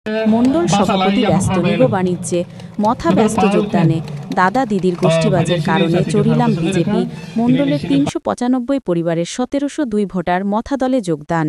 মণ্ডল সভাপতি ব্যস্ত নিগ বাণিজ্যে, মথা ব্যস্ত যোগদানে, দাদা দিদির গোষ্ঠীবাজের কারণে চড়িলাম বিজেপি। মণ্ডলের ৩৯৫ পরিবারের ১৭০২ ভোটার মথা দলে যোগদান।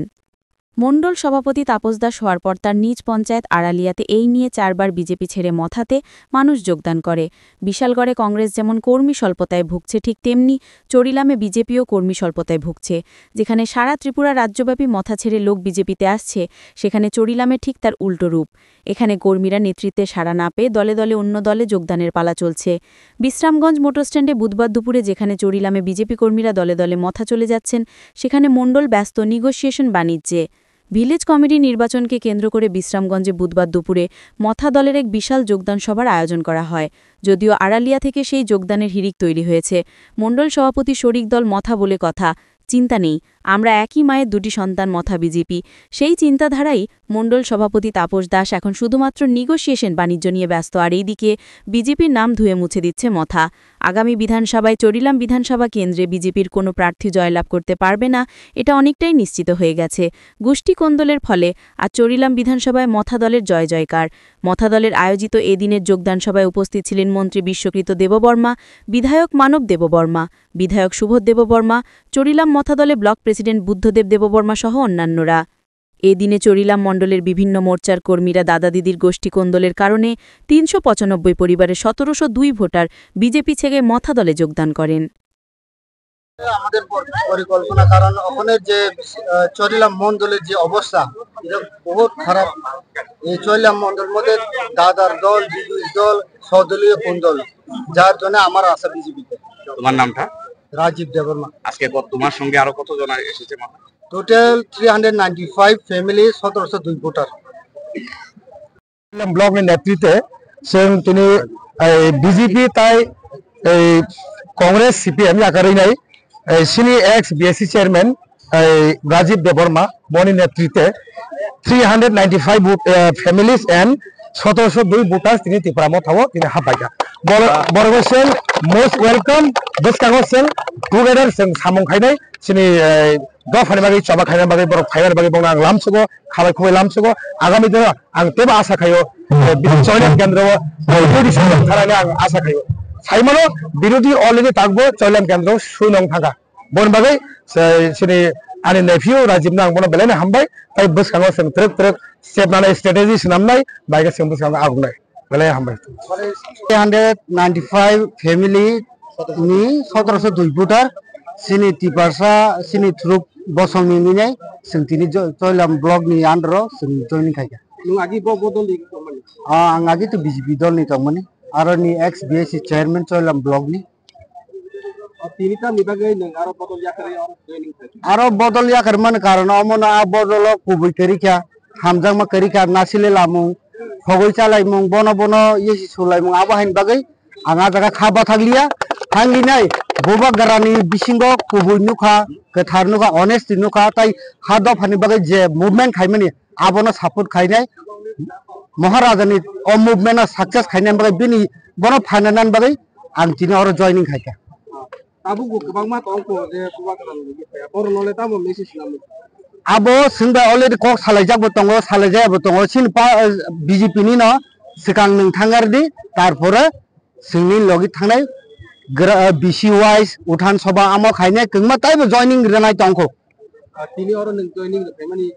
মণ্ডল সভাপতি তাপস দাস হওয়ার পর তার নিজ পঞ্চায়েত আড়ালিয়াতে এই নিয়ে ৪ বার বিজেপি ছেড়ে মথাতে মানুষ যোগদান করে। বিশালগড়ে কংগ্রেস যেমন কর্মী স্বল্পতায় ভুগছে, ঠিক তেমনি চড়িলামে বিজেপিও কর্মী স্বল্পতায় ভুগছে। যেখানে সারা ত্রিপুরা রাজ্যব্যাপী মথা ছেড়ে লোক বিজেপিতে আসছে, সেখানে চড়িলামে ঠিক তার উল্টো রূপ। এখানে কর্মীরা নেতৃত্বে সাড়া না পেয়ে দলে দলে অন্য দলে যোগদানের পালা চলছে। বিশ্রামগঞ্জ মোটরস্ট্যান্ডে বুধবার দুপুরে যেখানে চড়িলামে বিজেপি কর্মীরা দলে দলে মথা চলে যাচ্ছেন, সেখানে মণ্ডল ব্যস্ত নিগোসিয়েশন বাণিজ্যে। ভিলেজ কমিটি নির্বাচনকে কেন্দ্র করে বিশ্রামগঞ্জে বুধবার দুপুরে মথা দলের এক বিশাল যোগদান সভার আয়োজন করা হয়। যদিও আড়ালিয়া থেকে সেই যোগদানের হিড়িক তৈরি হয়েছে। মণ্ডল সভাপতি শরিক দল মথা বলে কথা, চিন্তা নেই, আমরা একই মায়ের দুটি সন্তান মথা বিজেপি। সেই চিন্তাধারাই মণ্ডল সভাপতি তাপস দাস এখন শুধুমাত্র নিগোসিয়েশন বাণিজ্য নিয়ে ব্যস্ত। আর এইদিকে বিজেপির নাম ধুয়ে মুছে দিচ্ছে মথা। আগামী বিধানসভায় চড়িলাম বিধানসভা কেন্দ্রে বিজেপির কোনো প্রার্থী জয়লাভ করতে পারবে না, এটা অনেকটাই নিশ্চিত হয়ে গেছে। গোষ্ঠী কোন্দলের ফলে আজ চড়িলাম বিধানসভায় মথা দলের জয় জয়কার। মথা দলের আয়োজিত এদিনের যোগদান সভায় উপস্থিত ছিলেন মন্ত্রী বিশ্বকৃত দেববর্মা, বিধায়ক মানব দেববর্মা, বিধায়ক সুবোধ দেববর্মা, চড়িলাম মথা দলে ব্লক প্রেসিডেন্ট বুদ্ধদেব দেববর্মা সহ অন্যান্যরা। এদিনে চড়িলাম মণ্ডলের বিভিন্ন মোর্চার কর্মীরা দাদা দিদির গোষ্ঠী কোন্দলের কারণে ৩৯৫ পরিবারের ১৭০২ ভোটার বিজেপি ছেড়ে মথা দলে যোগদান করেন। আমাদের পরিকল্পনা, কারণ ওখানে যে চড়িলাম মন্ডলের যে অবস্থা, এটা বহুত খারাপ। এই চড়িলাম মন্ডলের মধ্যে দাদার দল, দিদির দল, সদলীয় কোন্দল, যার জন্য আমার আশা বিজেপিতে। তোমার নামটা? রাজীব দেববর্মা। আজকে তোমার সঙ্গে আরো কতজন এসেছে? Total 395 family, ১৭০২ voter. ব্লকের নেতৃত্বে তিনি বিজেপি তাই কংগ্রেস সিপিএম আকারেই নাই সিনি ex BSC chairman Rajib Debbarma মনি নেতৃত্বে 395 ফ্যামিলিজ এন্ড ১৭০২ ভোটার তিনি ত্রিপুরা মথাও তিনি হাবাইকা বড়গোসেন মোস্ট ওয়েলকাম বসকাগোসেন টুগেদার जों सामं खायनाय सिनि दफानि बागै चबा खायनाय बागै बर फाइबार बागै बंग आं लामसगो खाबाय खुबाय लामसगो आगामी दिन आं तेबा आशा खायो चयन केन्द्र बिरोधी थारानि आं आशा खायो साइमानो बिरोधी अलरेडी तागबो चयन केन्द्र सुनं थागा बन बागै सिनि आनि नेफिउ राजीबना आं बन बेलायनो हामबाय ताइ बसकाङो जों ट्रेक ट्रेक स्टेपनानै स्ट्रेटेजि सोनामनाय बायगा जों बसकाङो आगुनाय बेलाय हामबाय 395 फैमिली नि ১৭০২ भोटार सिनि टिपारसा सिनि थ्रुप बसंनि मिनाय जों तिनि चयलाम ब्लक नि आन्डाराव जों जयनिं खायगा नों आगि बदल नि तमनि आं आगि तो बीजेपी दल नि तमनि आरो नि एक्स बीएससी चेयरमैन चयलाम ब्लक नि तिनिटा निबागै नों आरो बदल याखरै जयनिं खायगा आरो बदल याखर मन कारण अमना बदल कुबुइ करिखा हामजांमा करिखा नासिले लामु फगै चालायमुं बन बन येसि सोलायमुं आबाहायनि बागै आंहा जागा खाबा थागलिया थांलिनाय बबा गारानि बिसिंगो कुबुइ नुखा गोथार नुखा अनेस्ट नुखा ताइ हा दफानि बागै जे मुभमेन्ट खायमानि आबनो सापर्ट खायनाय महाराजानि अ मुभमेन्टआ सक्सेस खायनाय बागै बिनि बनो फाइनानान बागै आं तिनि अर जयनिं खायका आबो गोबां मा तंको जे बबा गारानि बर नले तामो मेसेज नामो आबो जोंबा अलरेडी कक सालायजाबो दङ सालायजायाबो दङ सिन बिजेपि नि न सिगां नोंथांगारदि तारपरे जोंनि लगि थांनाय बिसि वाइस उठान सभा आमो खायनाय गोंमा ताइबो जयनिं रनाय दंखौ तिनि अर नों जयनिं खायमानि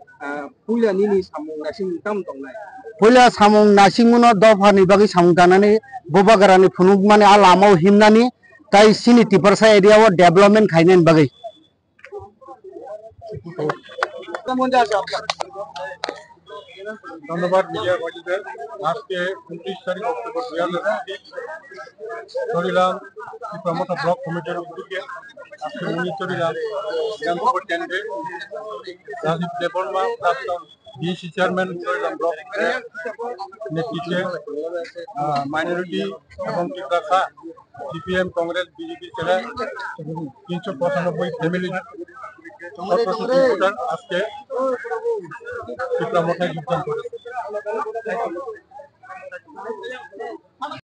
पुइला निनि सामं नासिं ताम दंनाय पुइला सामं नासिंमुन दफानि बागै सामं दानानै बबा गारानि फुनुग माने आ लामाव हिमनानि ताइ सिनि टिपारसा एरियाव डेभलपमेन्ट खायनायनि बागै ধন্যবাদ মিডিয়া কর্মীদের। আজকে 29 তারিখ অক্টোবর 2020 চড়িলাম ত্রিপুরা ব্লক কমিটির উদ্যোগে আজকে চড়িলাম বিধানসভা কেন্দ্রে রাজীব দেববর্মা প্রাক্তন বিএসসি চেয়ারম্যান চড়িলাম ব্লক নেতৃত্বে মাইনরিটি এবং ত্রিপুরা সিপিএম কংগ্রেস বিজেপি ছেড়ে ৩৯৫ ফ্যামিলি ১৭০২ ভোটার আজকে ত্রিপুরা মথায় যোগদান করেছে।